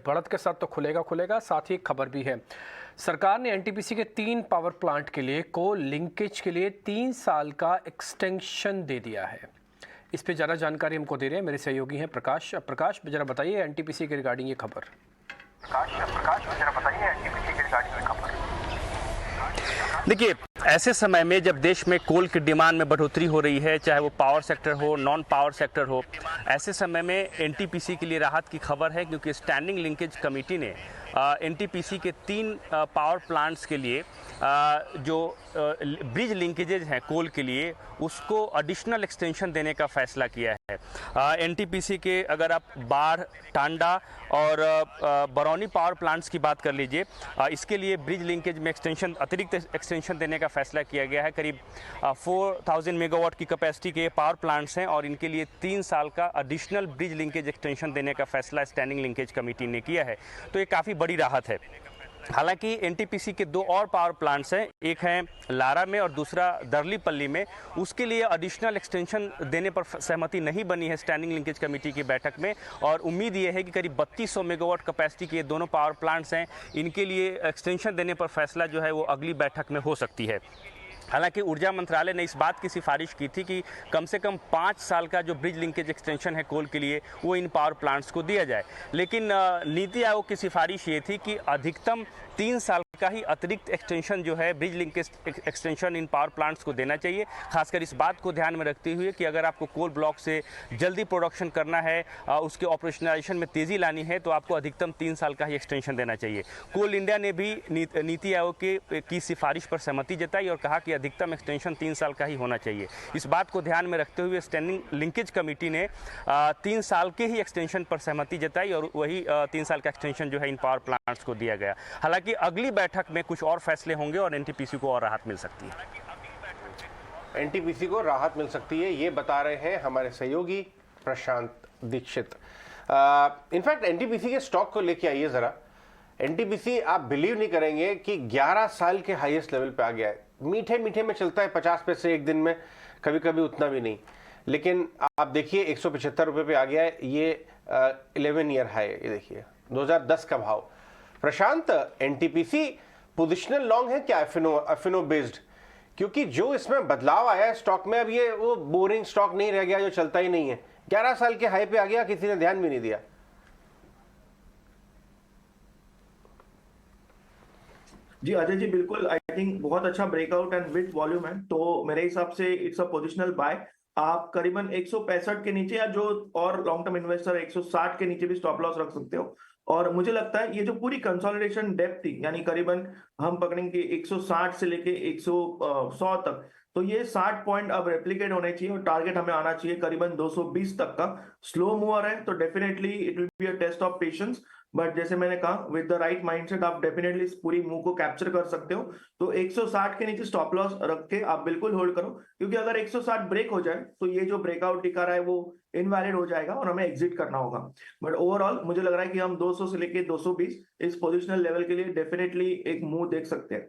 बढ़त के साथ तो खुलेगा, साथ ही खबर भी है। सरकार ने एनटीपीसी के 3 पावर प्लांट के लिए कोल लिंकेज के लिए 3 साल का एक्सटेंशन दे दिया है। इस पे ज़्यादा जानकारी हमको दे रहे हैं मेरे सहयोगी हैं प्रकाश। प्रकाश, जरा बताइए एनटीपीसी के रिगार्डिंग ये खबर। देखिए, ऐसे समय में जब देश में कोल की डिमांड में बढ़ोतरी हो रही है, चाहे वो पावर सेक्टर हो, नॉन पावर सेक्टर हो, ऐसे समय में एनटीपीसी के लिए राहत की खबर है, क्योंकि स्टैंडिंग लिंकेज कमेटी ने एनटीपीसी के 3 पावर प्लांट्स के लिए जो ब्रिज लिंकेजेज हैं कोल के लिए, उसको एडिशनल एक्सटेंशन देने का फैसला किया है। एनटीपीसी के अगर आप बाढ़, टांडा और बरौनी पावर प्लांट्स की बात कर लीजिए, इसके लिए ब्रिज लिंकेज में एक्सटेंशन, अतिरिक्त एक्सटेंशन देने का फैसला किया गया है। करीब 4000 मेगावाट की कैपेसिटी के पावर प्लांट्स हैं और इनके लिए 3 साल का एडिशनल ब्रिज लिंकेज एक्सटेंशन देने का फैसला स्टैंडिंग लिंकेज कमेटी ने किया है। तो ये काफ़ी बड़ी राहत है। हालांकि एनटीपीसी के 2 और पावर प्लांट्स हैं, एक है लारा में और दूसरा दर्लीपल्ली में, उसके लिए एडिशनल एक्सटेंशन देने पर सहमति नहीं बनी है स्टैंडिंग लिंकेज कमेटी की बैठक में, और उम्मीद ये है कि करीब 3200 मेगावाट कैपेसिटी के ये दोनों पावर प्लांट्स हैं, इनके लिए एक्सटेंशन देने पर फैसला जो है वो अगली बैठक में हो सकती है। हालांकि ऊर्जा मंत्रालय ने इस बात की सिफारिश की थी कि कम से कम 5 साल का जो ब्रिज लिंकेज एक्सटेंशन है कोल के लिए, वो इन पावर प्लांट्स को दिया जाए। लेकिन नीति आयोग की सिफारिश ये थी कि अधिकतम 3 साल का ही अतिरिक्त एक्सटेंशन जो है bridge linkage extension in power plants को देना चाहिए। खासकर इस बात को ध्यान में रखते हुए कि अगर आपको कोल ब्लॉक से जल्दी प्रोडक्शन करना है, उसके ऑपरेशनलाइजेशन में तेज़ी लानी है, तो आपको अधिकतम 3 साल का ही एक्सटेंशन देना चाहिए। कोल इंडिया ने भी नीति आयोग की सिफारिश पर सहमति जताई और कहा कि अधिकतम एक्सटेंशन 3 साल का ही होना चाहिए। इस बात को ध्यान में रखते हुए स्टैंडिंग लिंकेज कमेटी ने 3 साल के ही एक्सटेंशन पर सहमति जताई और वही 3 साल का एक्सटेंशन जो है इन पावर प्लांट्स को दिया गया। हालांकि अगली बैठक में कुछ और फैसले होंगे और एनटीपीसी को और राहत मिल सकती है। एनटीपीसी को राहत मिल सकती है, ये बता रहे हैं हमारे सहयोगी प्रशांत दीक्षित। इनफैक्ट एनटीपीसी के स्टॉक को लेके आइए जरा। एनटीपीसी, आप बिलीव नहीं करेंगे कि 11 साल के हाईएस्ट लेवल पे आ गया है। मीठे मीठे में चलता है 50 पैसे एक दिन में, कभी कभी उतना भी नहीं, लेकिन आप देखिए 175 रुपये पे आ गया है। ये 11 ईयर हाई, ये देखिए 2010 का भाव। प्रशांत, एनटीपीसी पोजिशनल लॉन्ग है क्या एफिनो बेस्ड? क्योंकि जो इसमें बदलाव आया है स्टॉक में, अब ये वो बोरिंग स्टॉक नहीं रह गया जो चलता ही नहीं है। 11 साल के हाई पे आ गया, किसी ने ध्यान भी नहीं दिया। जी अजय जी, बिल्कुल। आई थिंक बहुत अच्छा ब्रेकआउट एंड विद वॉल्यूम है, तो मेरे हिसाब से इट्स अ पोजिशनल बाय। आप करीबन 165 के नीचे, या जो और लॉन्ग टर्म इन्वेस्टर 160 के नीचे भी स्टॉप लॉस रख सकते हो। और मुझे लगता है ये जो पूरी कंसोलिडेशन डेप्थ थी, यानी करीबन हम पकड़ेंगे 160 से लेके 100 तक, तो ये 60 पॉइंट अब रेप्लिकेट होने चाहिए और टारगेट हमें आना चाहिए करीबन 220 तक का। स्लो मूवर है तो definitely it will be a test of patience, but जैसे मैंने कहा, विद द राइट माइंडसेट आप डेफिनेटली इस पूरी मूव को कैप्चर कर सकते हो। तो 160 के नीचे स्टॉप लॉस रख के आप बिल्कुल होल्ड करो, क्योंकि अगर 160 ब्रेक हो जाए तो ये जो ब्रेकआउट दिखा रहा है वो इनवैलिड हो जाएगा और हमें एग्जिट करना होगा। बट ओवरऑल मुझे लग रहा है कि हम 200 से लेके 220 इस पोजिशनल लेवल के लिए डेफिनेटली एक मूव देख सकते हैं।